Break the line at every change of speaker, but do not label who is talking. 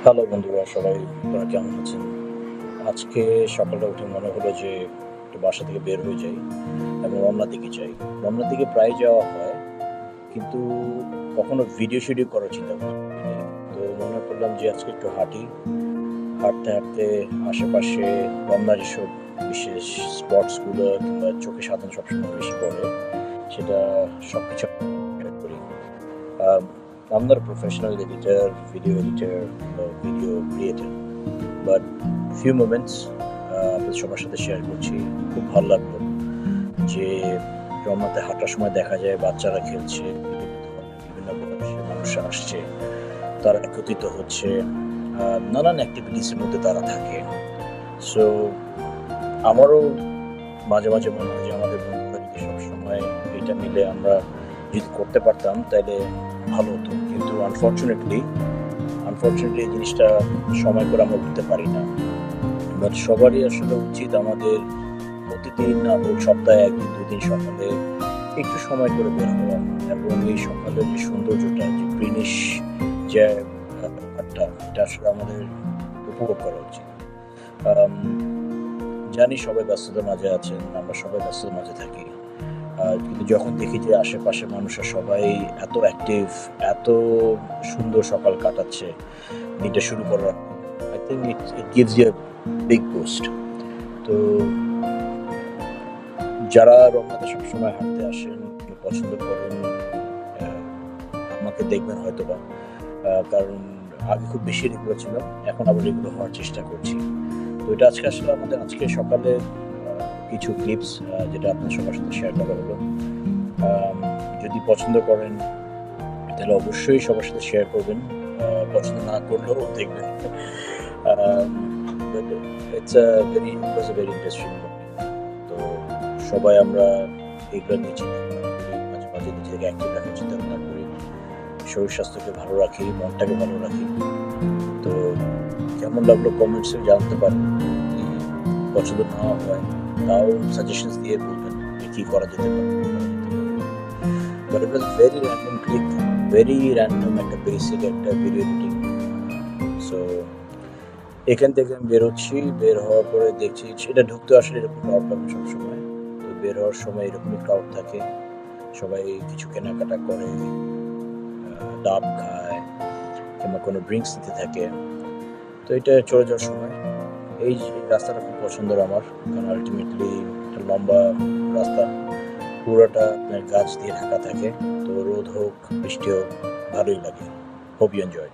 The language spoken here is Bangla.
হ্যালো বন্ধুরা, সবাই আপনারা কেমন আছেন? আজকে সকালে উঠে মনে হলো যে একটু বাসা থেকে বের হয়ে যাই এবং রমনার দিকে যাই। রমনার দিকে প্রায় যাওয়া হয়, কিন্তু কখনো ভিডিও করার চিন্তা করিনি। তো মনে করলাম যে আজকে একটু হাঁটি। হাঁটতে হাঁটতে আশেপাশে রমনার যেসব বিশেষ স্পটসগুলো কিংবা চোখে সাধারণ সবসময় বেশি পড়ে, সেটা সবকিছু শেয়ার করি। Um, I'm not a professional editor, video editor, video creator, but few moments আপনাদের সবার সাথে শেয়ার করছি। খুব ভালো লাগলো যে রমনাতে হাঁটার সময় দেখা যায় বাচ্চারা খেলছে, বিভিন্ন বয়সের মানুষ আসছে, তারা একত্রিত হচ্ছে, নানান অ্যাক্টিভিটিসের মধ্যে তারা থাকে। সো আমারও মাঝে মাঝে মনে হয় যে আমাদের বন্ধুরা যদি সবসময় এটা মিলে আমরা যদি করতে পারতাম তাহলে ভালো হতো, কিন্তু আনফর্চুনেটলি এই জিনিসটা সময় করে আমরা উঠতে পারি না। বাট সবারই আসলে উচিত আমাদের প্রতিদিন না হোক সপ্তাহে একদিন দুদিন সকালে একটু সময় করে বের হওয়া এবং এই সকালের যে সৌন্দর্যটা, যে গ্রিনিশ যে ব্যাপারটা, এটা আসলে আমাদের উপভোগ করা উচিত। আম, জানি সবাই ব্যস্ততার মাঝে আছেন, আমরা সবাই ব্যস্ততার মাঝে থাকি, কিন্তু যখন দেখি যে আশেপাশে মানুষরা সবাই এত অ্যাক্টিভ, এত সুন্দর সকাল কাটাচ্ছে দিনটা শুরু করার, I think it gives you big boost. তো যারা রমনাতে সবসময় হাঁটতে আসেন, পছন্দ করেন, আহ, আমাকে দেখবেন হয়তো বা, কারণ আগে খুব বেশি রেগুলার ছিলাম, এখন আবার রেগুলার হওয়ার চেষ্টা করছি। তো এটা আজকে আসলে আমাদের আজকে সকালে কিছু ক্লিপস যেটা আপনার সবার সাথে শেয়ার করা হলো। যদি পছন্দ করেন তাহলে অবশ্যই সবার সাথে শেয়ার করবেন, পছন্দ না করলেও দেখবেন। It was a very interesting moment. তো সবাই আমরা এগুলো নিয়ে চিন্তা ভাবনা করি, মাঝে মাঝে নিজেকে অ্যাক্টিভ রাখার চিন্তা ভাবনা করি, শরীর স্বাস্থ্যকে ভালো রাখি, মনটাকে ভালো রাখি। তো কেমন লাগলো কমেন্টসে জানতে পারেন। যদি পছন্দ না হয় তাও সাজেশনস দিয়ে বলবেন যে কী করা যেতে পারে, but it was very random click, very random একটা বেসিক একটা ভিডিও এডিটিং। সো এখান থেকে আমি বেরোচ্ছি, বের হওয়ার পরে দেখছি সেটা ঢুকতে আসলে এরকম ক্রাউড পাবেন সবসময়। তো বের হওয়ার সময় এরকমই ক্রাউড থাকে, সবাই কিছু কেনাকাটা করে, ডাব খায় কিংবা কোনো ড্রিঙ্কস নিতে থাকে। তো এটা চলে যাওয়ার সময় এই রাস্তাটা খুব পছন্দের আমার, কারণ আলটিমেটলি একটা লম্বা রাস্তা, পুরোটা আপনার গাছ দিয়ে ঢাকা থাকে। তো রোদ হোক বৃষ্টি হোক ভালোই লাগে। Hope you enjoy.